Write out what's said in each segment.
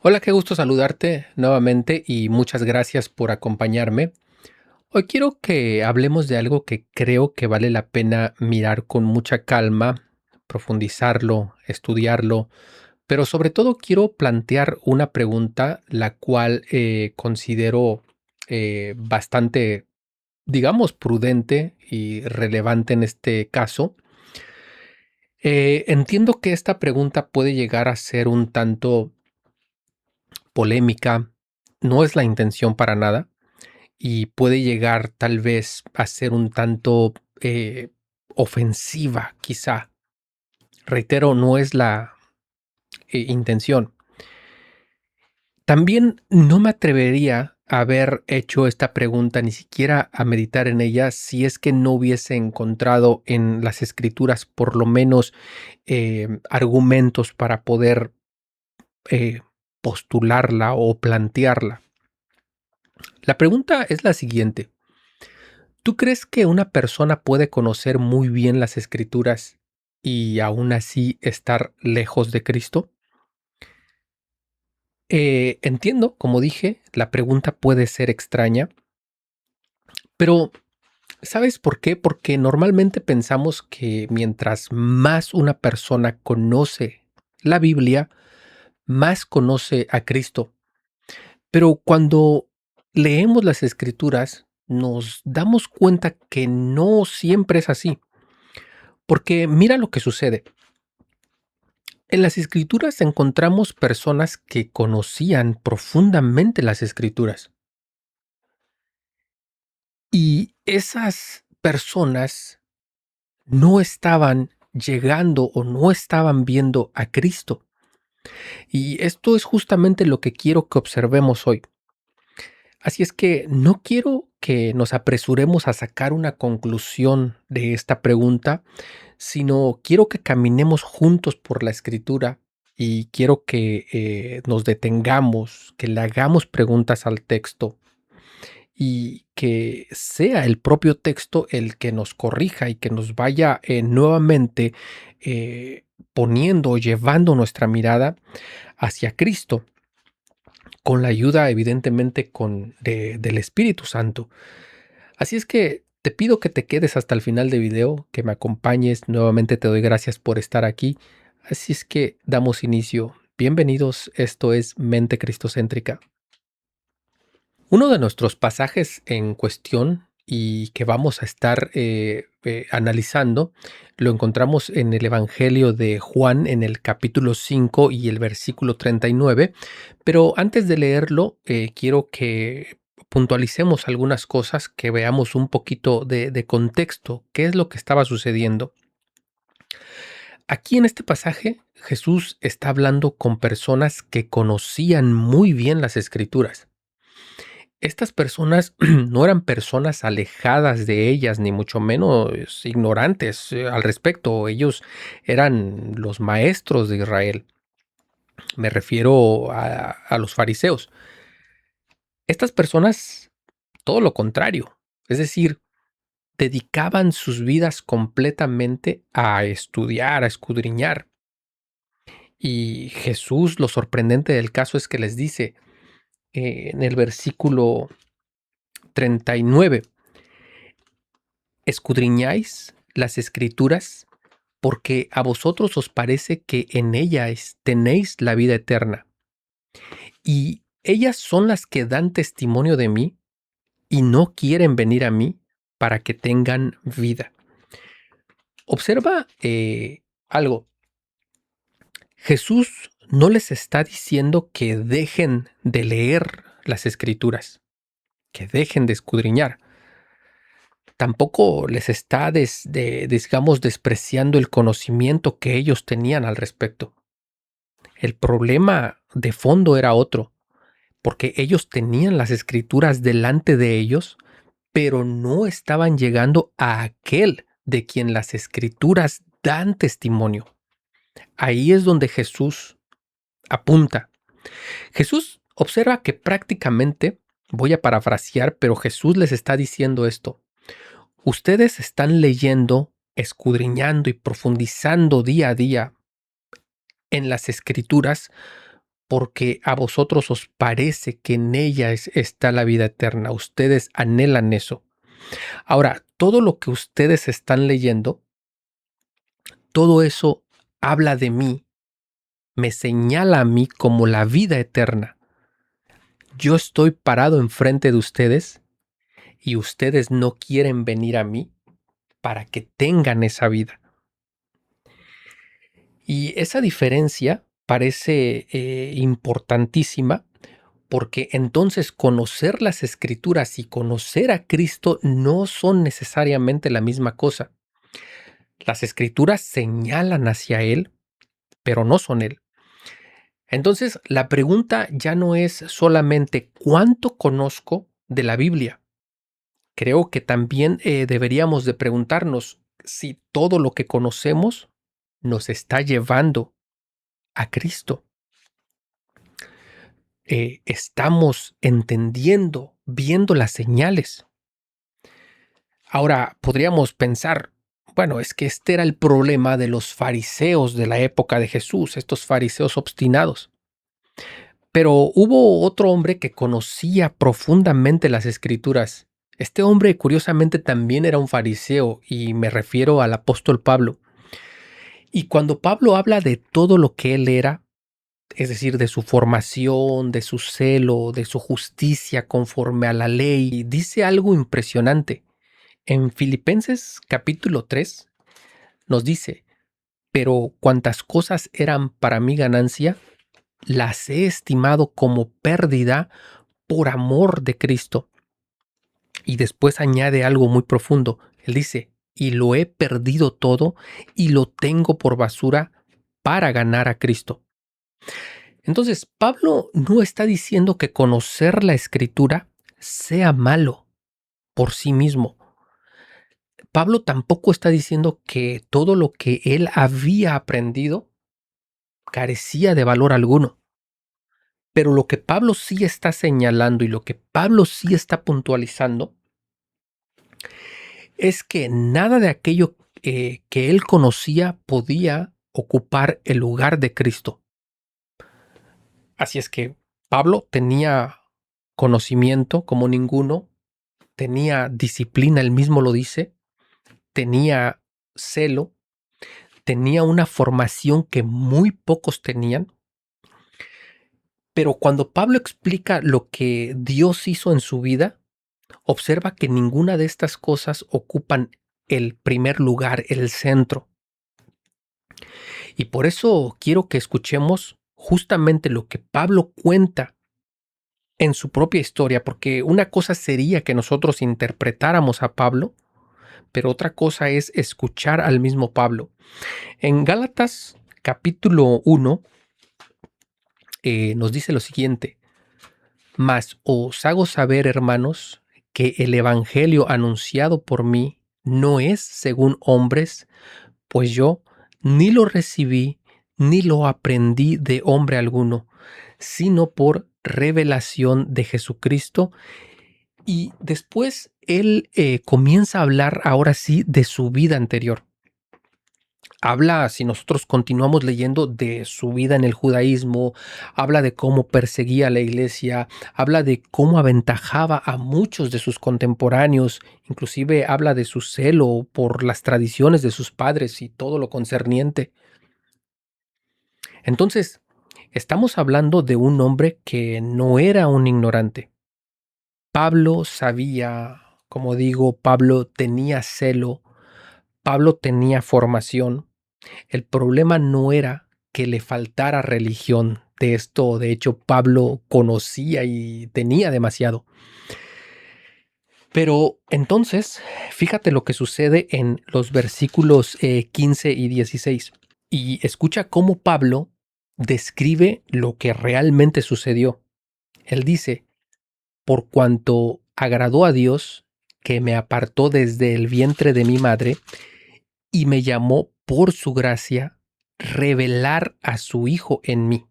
Hola, qué gusto saludarte nuevamente y muchas gracias por acompañarme. Hoy quiero que hablemos de algo que creo que vale la pena mirar con mucha calma, profundizarlo, estudiarlo, pero sobre todo quiero plantear una pregunta la cual considero bastante, digamos, prudente y relevante en este caso. Entiendo que esta pregunta puede llegar a ser un tanto polémica, no es la intención para nada y puede llegar tal vez a ser un tanto ofensiva, quizá. Reitero, no es la intención. También no me atrevería a haber hecho esta pregunta, ni siquiera a meditar en ella, si es que no hubiese encontrado en las escrituras por lo menos argumentos para poder eh, postularla o plantearla. La pregunta es la siguiente. ¿Tú crees que una persona puede conocer muy bien las escrituras y aún así estar lejos de Cristo? Entiendo, como dije, la pregunta puede ser extraña, pero ¿sabes por qué? Porque normalmente pensamos que mientras más una persona conoce la Biblia, más conoce a Cristo. Pero cuando leemos las escrituras, nos damos cuenta que no siempre es así. Porque mira lo que sucede. En las escrituras encontramos personas que conocían profundamente las escrituras y esas personas no estaban llegando o no estaban viendo a Cristo. Y esto es justamente lo que quiero que observemos hoy. Así es que no quiero que nos apresuremos a sacar una conclusión de esta pregunta, sino quiero que caminemos juntos por la escritura y quiero que nos detengamos, que le hagamos preguntas al texto y que sea el propio texto el que nos corrija y que nos vaya nuevamente eh, poniendo o llevando nuestra mirada hacia Cristo, con la ayuda evidentemente del Espíritu Santo. Así es que te pido que te quedes hasta el final del video, que me acompañes. Nuevamente te doy gracias por estar aquí. Así es que damos inicio. Bienvenidos, esto es Mente Cristocéntrica. Uno de nuestros pasajes en cuestión y que vamos a estar analizando lo encontramos en el Evangelio de Juan en el capítulo 5 y el versículo 39, pero antes de leerlo quiero que puntualicemos algunas cosas, que veamos un poquito de contexto, qué es lo que estaba sucediendo. Aquí en este pasaje Jesús está hablando con personas que conocían muy bien las escrituras. Estas personas no eran personas alejadas de ellas, ni mucho menos ignorantes al respecto. Ellos eran los maestros de Israel. Me refiero a los fariseos. Estas personas, todo lo contrario. Es decir, dedicaban sus vidas completamente a estudiar, a escudriñar. Y Jesús, lo sorprendente del caso es que les dice en el versículo 39, escudriñáis las escrituras porque a vosotros os parece que en ellas tenéis la vida eterna, y ellas son las que dan testimonio de mí y no quieren venir a mí para que tengan vida. Observa algo. Jesús no les está diciendo que dejen de leer las escrituras, que dejen de escudriñar. Tampoco les está, digamos, despreciando el conocimiento que ellos tenían al respecto. El problema de fondo era otro, porque ellos tenían las escrituras delante de ellos, pero no estaban llegando a aquel de quien las escrituras dan testimonio. Ahí es donde Jesús apunta. Jesús observa que prácticamente, voy a parafrasear, pero Jesús les está diciendo esto: ustedes están leyendo, escudriñando y profundizando día a día en las escrituras porque a vosotros os parece que en ella está la vida eterna. Ustedes anhelan eso. Ahora, todo lo que ustedes están leyendo, todo eso habla de mí, me señala a mí como la vida eterna. Yo estoy parado enfrente de ustedes y ustedes no quieren venir a mí para que tengan esa vida. Y esa diferencia parece importantísima porque entonces conocer las escrituras y conocer a Cristo no son necesariamente la misma cosa. Las escrituras señalan hacia Él, pero no son Él. Entonces, la pregunta ya no es solamente cuánto conozco de la Biblia. Creo que también deberíamos de preguntarnos si todo lo que conocemos nos está llevando a Cristo. Estamos entendiendo, viendo las señales. Ahora, podríamos pensar, bueno, es que este era el problema de los fariseos de la época de Jesús, estos fariseos obstinados. Pero hubo otro hombre que conocía profundamente las escrituras. Este hombre, curiosamente, también era un fariseo, y me refiero al apóstol Pablo. Y cuando Pablo habla de todo lo que él era, es decir, de su formación, de su celo, de su justicia conforme a la ley, dice algo impresionante. En Filipenses capítulo 3 nos dice, pero cuantas cosas eran para mi ganancia, las he estimado como pérdida por amor de Cristo. Y después añade algo muy profundo. Él dice, y lo he perdido todo y lo tengo por basura para ganar a Cristo. Entonces, Pablo no está diciendo que conocer la escritura sea malo por sí mismo. Pablo tampoco está diciendo que todo lo que él había aprendido carecía de valor alguno. Pero lo que Pablo sí está señalando y lo que Pablo sí está puntualizando es que nada de aquello que él conocía podía ocupar el lugar de Cristo. Así es que Pablo tenía conocimiento como ninguno, tenía disciplina, él mismo lo dice, tenía celo, tenía una formación que muy pocos tenían. Pero cuando Pablo explica lo que Dios hizo en su vida, observa que ninguna de estas cosas ocupan el primer lugar, el centro. Y por eso quiero que escuchemos justamente lo que Pablo cuenta en su propia historia, porque una cosa sería que nosotros interpretáramos a Pablo, pero otra cosa es escuchar al mismo Pablo. En Gálatas capítulo 1 nos dice lo siguiente: mas os hago saber, hermanos, que el evangelio anunciado por mí no es según hombres, pues yo ni lo recibí ni lo aprendí de hombre alguno, sino por revelación de Jesucristo. Y después él comienza a hablar ahora sí de su vida anterior. Habla, si nosotros continuamos leyendo, de su vida en el judaísmo, habla de cómo perseguía a la iglesia, habla de cómo aventajaba a muchos de sus contemporáneos, inclusive habla de su celo por las tradiciones de sus padres y todo lo concerniente. Entonces, estamos hablando de un hombre que no era un ignorante. Pablo sabía, como digo, Pablo tenía celo, Pablo tenía formación. El problema no era que le faltara religión. De esto, de hecho, Pablo conocía y tenía demasiado. Pero entonces, fíjate lo que sucede en los versículos 15 y 16. Y escucha cómo Pablo describe lo que realmente sucedió. Él dice, por cuanto agradó a Dios, que me apartó desde el vientre de mi madre y me llamó por su gracia revelar a su Hijo en mí,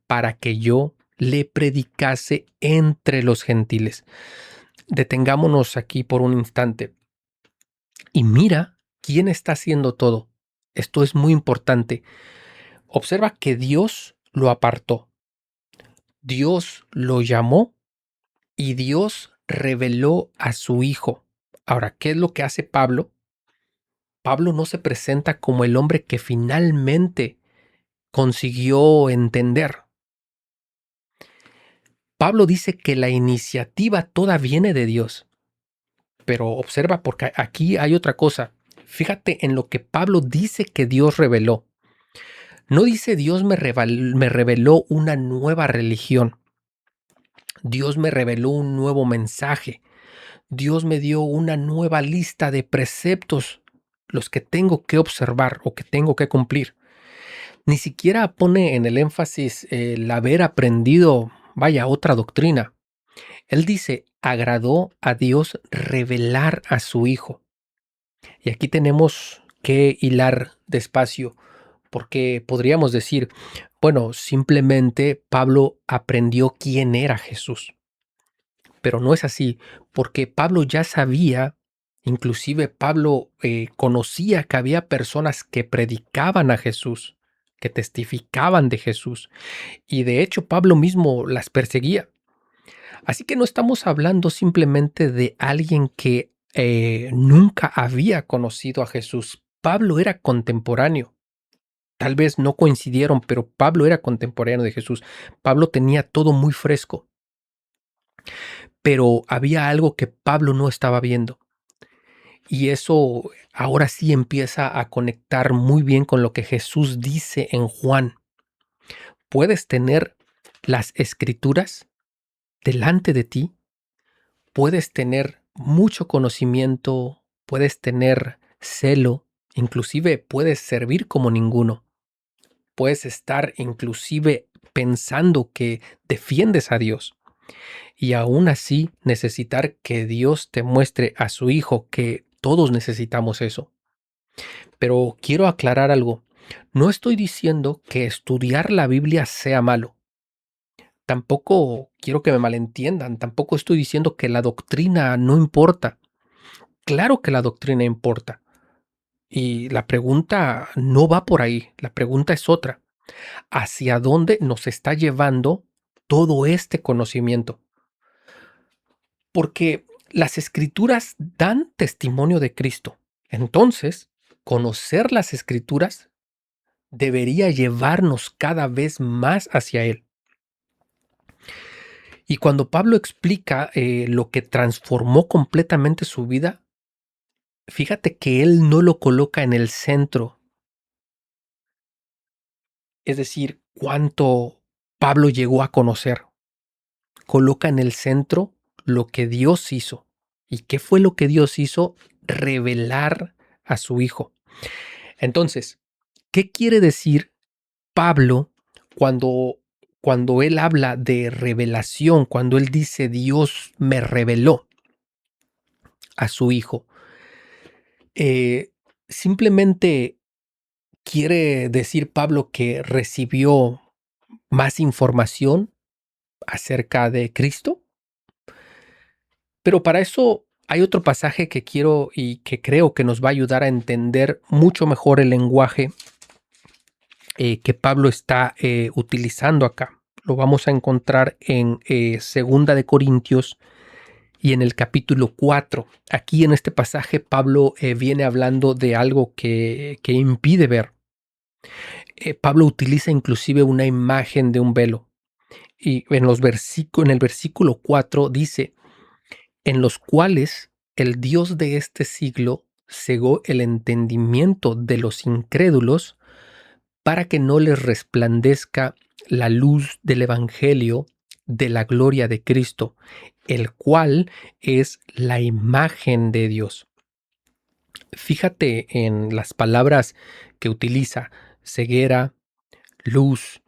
para que yo le predicase entre los gentiles. Detengámonos aquí por un instante. Y mira quién está haciendo todo. Esto es muy importante. Observa que Dios lo apartó, Dios lo llamó y Dios reveló a su Hijo. Ahora, ¿qué es lo que hace Pablo? Pablo no se presenta como el hombre que finalmente consiguió entender. Pablo dice que la iniciativa toda viene de Dios. Pero observa, porque aquí hay otra cosa. Fíjate en lo que Pablo dice que Dios reveló. No dice Dios me reveló una nueva religión. Dios me reveló un nuevo mensaje. Dios me dio una nueva lista de preceptos, los que tengo que observar o que tengo que cumplir. Ni siquiera pone en el énfasis el haber aprendido, vaya, otra doctrina. Él dice, agradó a Dios revelar a su Hijo. Y aquí tenemos que hilar despacio, porque podríamos decir, bueno, simplemente Pablo aprendió quién era Jesús. Pero no es así, porque Pablo ya sabía, inclusive Pablo conocía que había personas que predicaban a Jesús, que testificaban de Jesús, y de hecho Pablo mismo las perseguía. Así que no estamos hablando simplemente de alguien que nunca había conocido a Jesús. Pablo era contemporáneo. Tal vez no coincidieron, pero Pablo era contemporáneo de Jesús. Pablo tenía todo muy fresco, pero había algo que Pablo no estaba viendo. Y eso ahora sí empieza a conectar muy bien con lo que Jesús dice en Juan. Puedes tener las escrituras delante de ti, puedes tener mucho conocimiento, puedes tener celo, inclusive puedes servir como ninguno. Puedes estar inclusive pensando que defiendes a Dios y aún así necesitar que Dios te muestre a su Hijo, que todos necesitamos eso. Pero quiero aclarar algo. No estoy diciendo que estudiar la Biblia sea malo. Tampoco quiero que me malentiendan. Tampoco estoy diciendo que la doctrina no importa. Claro que la doctrina importa. Y la pregunta no va por ahí. La pregunta es otra. ¿Hacia dónde nos está llevando todo este conocimiento? Porque las escrituras dan testimonio de Cristo. Entonces, conocer las escrituras debería llevarnos cada vez más hacia Él. Y cuando Pablo explica lo que transformó completamente su vida, fíjate que él no lo coloca en el centro, es decir, cuánto Pablo llegó a conocer. Coloca en el centro lo que Dios hizo. ¿Y qué fue lo que Dios hizo? Revelar a su Hijo. Entonces, ¿qué quiere decir Pablo cuando, cuando él habla de revelación, cuando él dice Dios me reveló a su Hijo? Eh, Simplemente quiere decir Pablo que recibió más información acerca de Cristo, pero para eso hay otro pasaje que quiero y que creo que nos va a ayudar a entender mucho mejor el lenguaje que Pablo está utilizando acá. Lo vamos a encontrar en Segunda de Corintios y en el capítulo 4. Aquí en este pasaje Pablo viene hablando de algo que impide ver. Pablo utiliza inclusive una imagen de un velo. Y en, en el versículo 4 dice, en los cuales el Dios de este siglo cegó el entendimiento de los incrédulos para que no les resplandezca la luz del Evangelio de la gloria de Cristo, el cual es la imagen de Dios. Fíjate en las palabras que utiliza: ceguera, luz,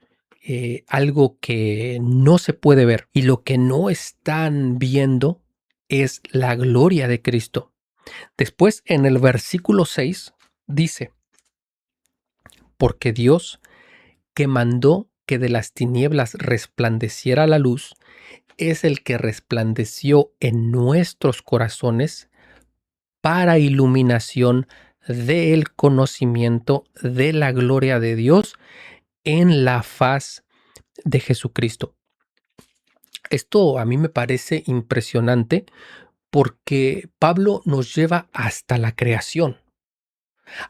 algo que no se puede ver. Y lo que no están viendo es la gloria de Cristo. Después, en el versículo 6, dice, porque Dios, que mandó que de las tinieblas resplandeciera la luz, es el que resplandeció en nuestros corazones para iluminación del conocimiento de la gloria de Dios en la faz de Jesucristo. Esto a mí me parece impresionante porque Pablo nos lleva hasta la creación,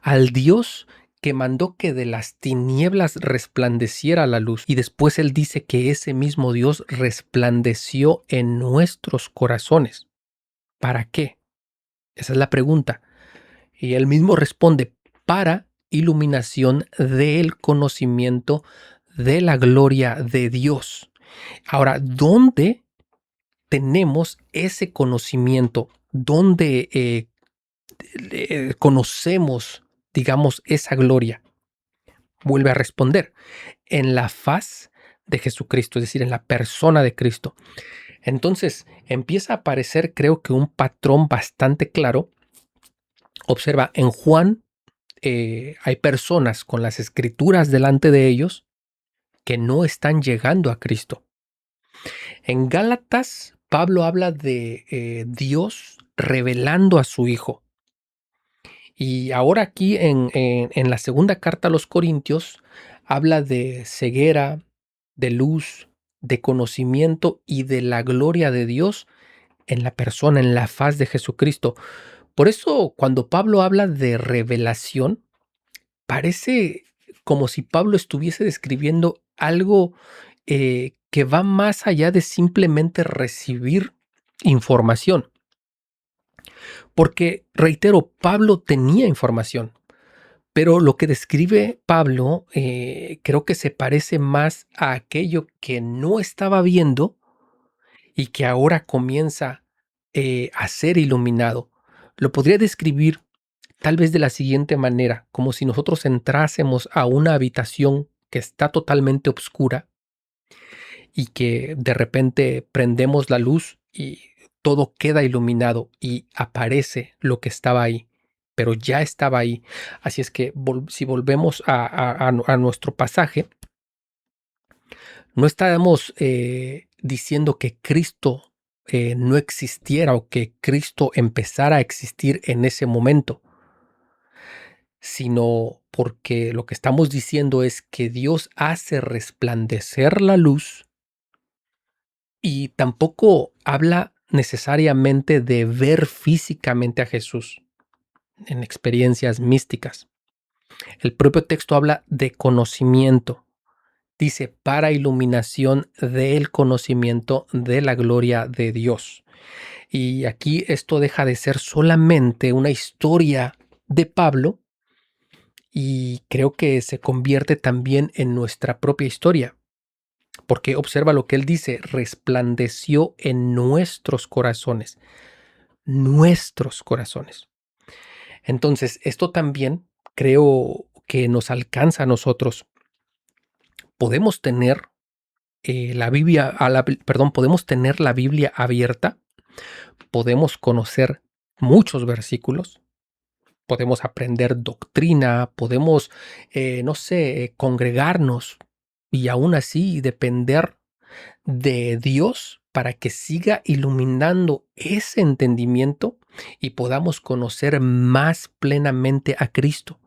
al Dios que mandó que de las tinieblas resplandeciera la luz. Y después él dice que ese mismo Dios resplandeció en nuestros corazones. ¿Para qué? Esa es la pregunta. Y él mismo responde, para iluminación del conocimiento de la gloria de Dios. Ahora, ¿dónde tenemos ese conocimiento? ¿Dónde conocemos, digamos, esa gloria? Vuelve a responder, en la faz de Jesucristo, es decir, en la persona de Cristo. Entonces empieza a aparecer, creo que un patrón bastante claro. Observa, en Juan hay personas con las escrituras delante de ellos que no están llegando a Cristo. En Gálatas, Pablo habla de Dios revelando a su Hijo. Y ahora aquí en la segunda carta a los Corintios habla de ceguera, de luz, de conocimiento y de la gloria de Dios en la persona, en la faz de Jesucristo. Por eso cuando Pablo habla de revelación, parece como si Pablo estuviese describiendo algo que va más allá de simplemente recibir información. Porque, reitero, Pablo tenía información. Pero lo que describe Pablo, creo que se parece más a aquello que no estaba viendo y que ahora comienza a ser iluminado. Lo podría describir tal vez de la siguiente manera, como si nosotros entrásemos a una habitación que está totalmente oscura y que de repente prendemos la luz y todo queda iluminado y aparece lo que estaba ahí, pero ya estaba ahí. Así es que si volvemos a nuestro pasaje, no estamos diciendo que Cristo no existiera o que Cristo empezara a existir en ese momento, sino porque lo que estamos diciendo es que Dios hace resplandecer la luz y tampoco habla necesariamente de ver físicamente a Jesús en experiencias místicas. El propio texto habla de conocimiento. Dice, para iluminación del conocimiento de la gloria de Dios. Y aquí esto deja de ser solamente una historia de Pablo y creo que se convierte también en nuestra propia historia. Porque observa lo que él dice, resplandeció en nuestros corazones. Nuestros corazones. Entonces, esto también creo que nos alcanza a nosotros. Podemos tener la Biblia, perdón, podemos tener la Biblia abierta, podemos conocer muchos versículos, podemos aprender doctrina, podemos, no sé, congregarnos y aún así depender de Dios para que siga iluminando ese entendimiento y podamos conocer más plenamente a Cristo.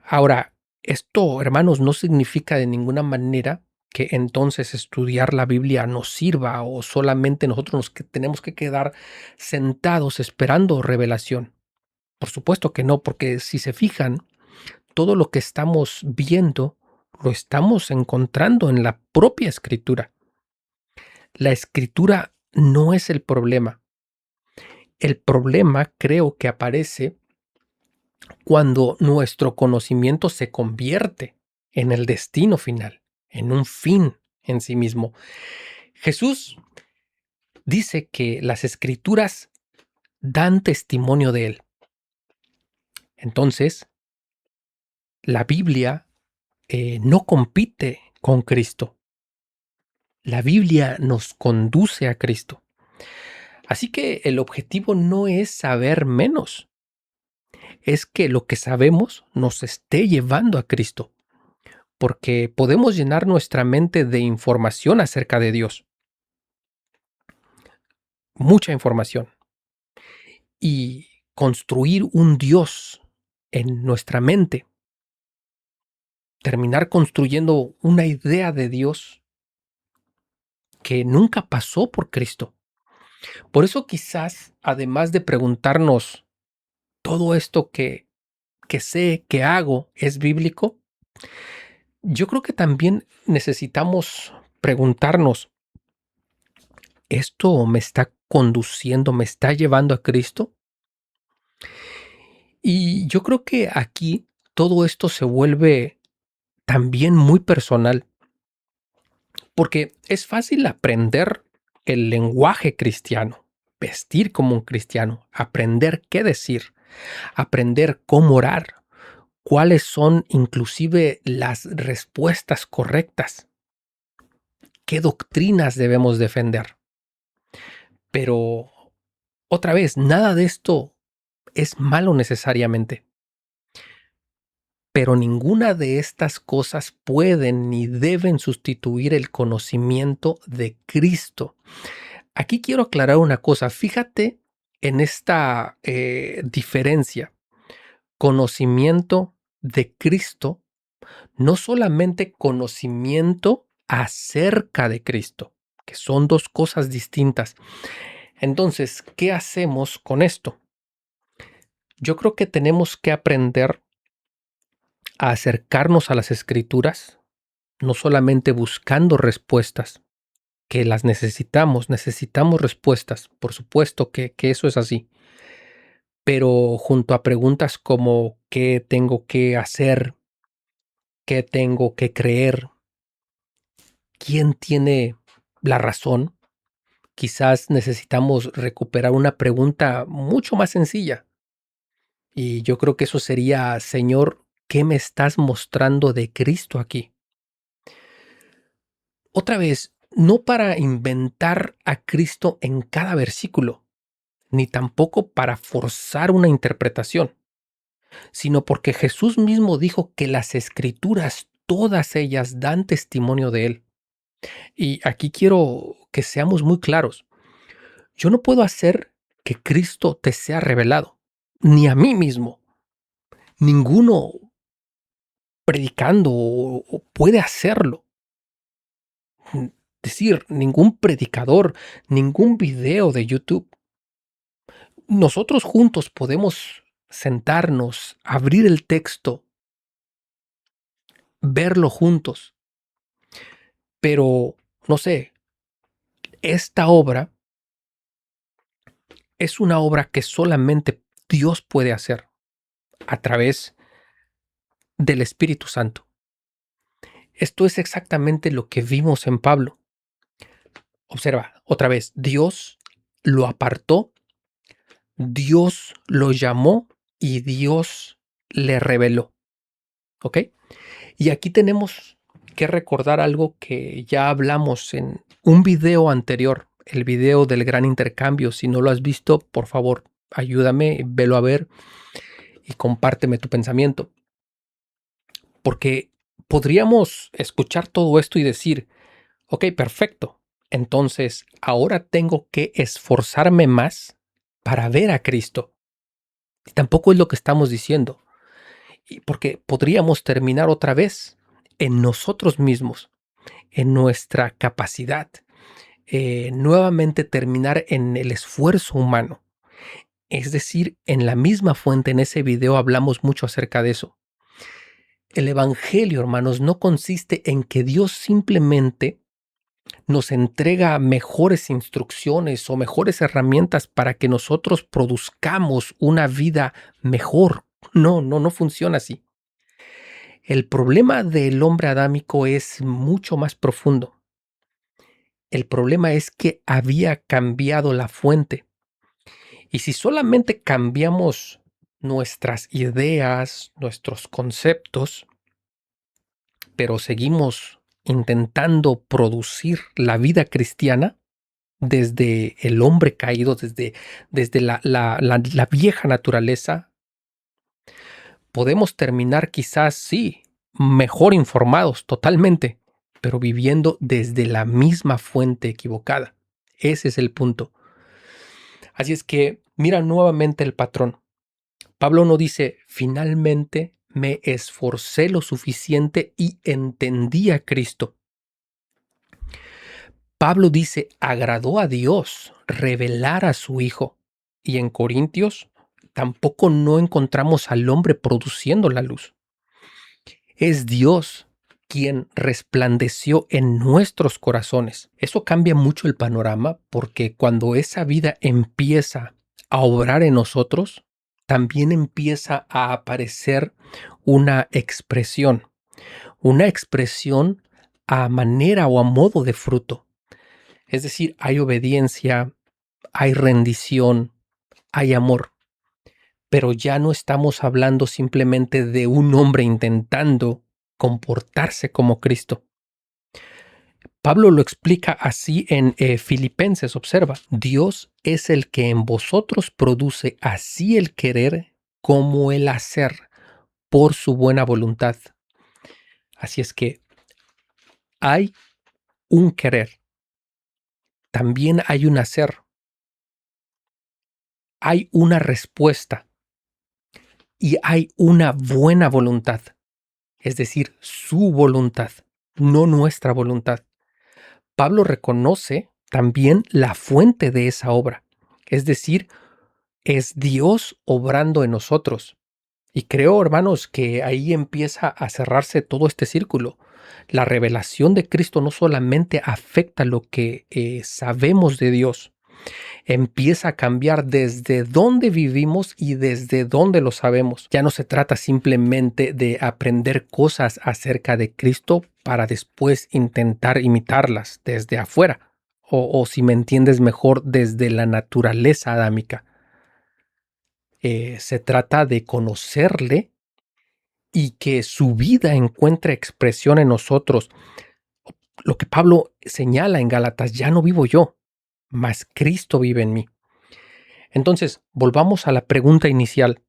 Ahora, esto, hermanos, no significa de ninguna manera que entonces estudiar la Biblia nos sirva o solamente nosotros tenemos que quedar sentados esperando revelación. Por supuesto que no, porque si se fijan, todo lo que estamos viendo lo estamos encontrando en la propia escritura. La escritura no es el problema. El problema creo que aparece cuando nuestro conocimiento se convierte en el destino final, en un fin en sí mismo. Jesús dice que las escrituras dan testimonio de él. Entonces, la Biblia no compite con Cristo. La Biblia nos conduce a Cristo. Así que el objetivo no es saber menos, es que lo que sabemos nos esté llevando a Cristo, porque podemos llenar nuestra mente de información acerca de Dios, mucha información, y construir un Dios en nuestra mente, terminar construyendo una idea de Dios que nunca pasó por Cristo. Por eso quizás, además de preguntarnos, ¿todo esto que sé, que hago, es bíblico? Yo creo que también necesitamos preguntarnos, ¿esto me está conduciendo, me está llevando a Cristo? Y yo creo que aquí todo esto se vuelve también muy personal, porque es fácil aprender el lenguaje cristiano, vestir como un cristiano, aprender qué decir, aprender cómo orar, cuáles son inclusive las respuestas correctas, qué doctrinas debemos defender. Pero otra vez, nada de esto es malo necesariamente, pero ninguna de estas cosas pueden ni deben sustituir el conocimiento de Cristo. Aquí quiero aclarar una cosa, fíjate en esta diferencia, conocimiento de Cristo, no solamente conocimiento acerca de Cristo, que son dos cosas distintas. Entonces, ¿qué hacemos con esto? Yo creo que tenemos que aprender a acercarnos a las escrituras, no solamente buscando respuestas, que las necesitamos, necesitamos respuestas, por supuesto que eso es así, pero junto a preguntas como ¿qué tengo que hacer? ¿Qué tengo que creer? ¿Quién tiene la razón? Quizás necesitamos recuperar una pregunta mucho más sencilla. Y yo creo que eso sería, Señor, ¿qué me estás mostrando de Cristo aquí? Otra vez, no para inventar a Cristo en cada versículo, ni tampoco para forzar una interpretación, sino porque Jesús mismo dijo que las escrituras, todas ellas, dan testimonio de Él. Y aquí quiero que seamos muy claros. Yo no puedo hacer que Cristo te sea revelado, ni a mí mismo. Ninguno predicando o puede hacerlo. Decir, ningún predicador, ningún video de YouTube. Nosotros juntos podemos sentarnos, abrir el texto, verlo juntos, pero no sé, esta obra es una obra que solamente Dios puede hacer a través del Espíritu Santo. Esto es exactamente lo que vimos en Pablo. Observa, otra vez, Dios lo apartó, Dios lo llamó y Dios le reveló. ¿Ok? Y aquí tenemos que recordar algo que ya hablamos en un video anterior, el video del gran intercambio. Si no lo has visto, por favor, ayúdame, velo a ver y compárteme tu pensamiento. Porque podríamos escuchar todo esto y decir, ok, perfecto. Entonces, ahora tengo que esforzarme más para ver a Cristo. Y tampoco es lo que estamos diciendo. Y porque podríamos terminar otra vez en nosotros mismos, en nuestra capacidad, nuevamente terminar en el esfuerzo humano. Es decir, en la misma fuente, en ese video hablamos mucho acerca de eso. El Evangelio, hermanos, no consiste en que Dios simplemente nos entrega mejores instrucciones o mejores herramientas para que nosotros produzcamos una vida mejor. No, no, no funciona así. El problema del hombre adámico es mucho más profundo. El problema es que había cambiado la fuente. Y si solamente cambiamos nuestras ideas, nuestros conceptos, pero seguimos intentando producir la vida cristiana desde el hombre caído, desde la vieja naturaleza, podemos terminar quizás, sí, mejor informados totalmente, pero viviendo desde la misma fuente equivocada. Ese es el punto. Así es que mira nuevamente el patrón. Pablo no dice, finalmente me esforcé lo suficiente y entendí a Cristo. Pablo dice, agradó a Dios revelar a su Hijo. Y en Corintios tampoco no encontramos al hombre produciendo la luz. Es Dios quien resplandeció en nuestros corazones. Eso cambia mucho el panorama porque cuando esa vida empieza a obrar en nosotros, también empieza a aparecer una expresión a manera o a modo de fruto. Es decir, hay obediencia, hay rendición, hay amor, pero ya no estamos hablando simplemente de un hombre intentando comportarse como Cristo. Pablo lo explica así en Filipenses, observa, Dios es el que en vosotros produce así el querer como el hacer por su buena voluntad. Así es que hay un querer, también hay un hacer, hay una respuesta y hay una buena voluntad, es decir, su voluntad, no nuestra voluntad. Pablo reconoce también la fuente de esa obra, es decir, es Dios obrando en nosotros. Y creo, hermanos, que ahí empieza a cerrarse todo este círculo. La revelación de Cristo no solamente afecta lo que sabemos de Dios, empieza a cambiar desde dónde vivimos y desde dónde lo sabemos. Ya no se trata simplemente de aprender cosas acerca de Cristo para después intentar imitarlas desde afuera, o si me entiendes mejor, desde la naturaleza adámica. Se trata de conocerle y que su vida encuentre expresión en nosotros. Lo que Pablo señala en Gálatas, ya no vivo yo, mas Cristo vive en mí. Entonces, volvamos a la pregunta inicial.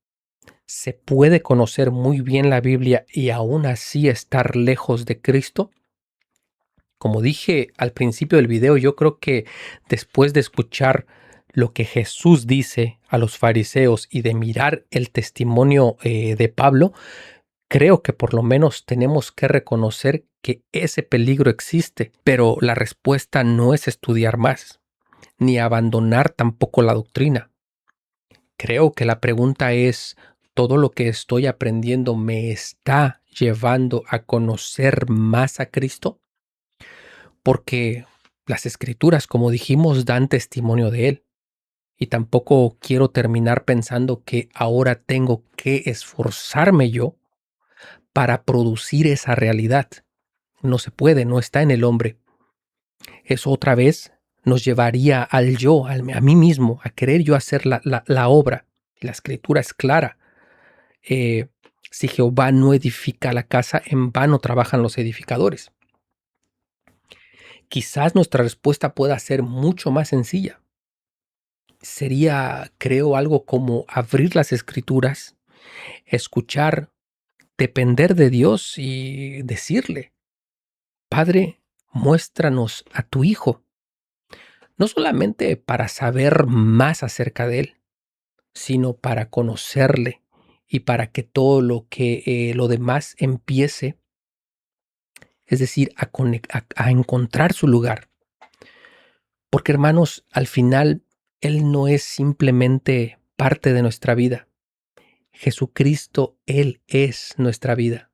¿Se puede conocer muy bien la Biblia y aún así estar lejos de Cristo? Como dije al principio del video, yo creo que después de escuchar lo que Jesús dice a los fariseos y de mirar el testimonio de Pablo, creo que por lo menos tenemos que reconocer que ese peligro existe, pero la respuesta no es estudiar más, ni abandonar tampoco la doctrina. Creo que la pregunta es, ¿todo lo que estoy aprendiendo me está llevando a conocer más a Cristo? Porque las escrituras, como dijimos, dan testimonio de Él. Y tampoco quiero terminar pensando que ahora tengo que esforzarme yo para producir esa realidad. No se puede, no está en el hombre. Eso otra vez nos llevaría al yo, a mí mismo, a querer yo hacer la obra. La escritura es clara. Eh, si Jehová no edifica la casa, en vano trabajan los edificadores. Quizás nuestra respuesta pueda ser mucho más sencilla. Sería, creo, algo como abrir las escrituras, escuchar, depender de Dios y decirle, Padre, muéstranos a tu Hijo, no solamente para saber más acerca de Él, sino para conocerle y para que todo lo demás empiece, es decir, a encontrar su lugar. Porque hermanos, al final, Él no es simplemente parte de nuestra vida. Jesucristo, Él es nuestra vida.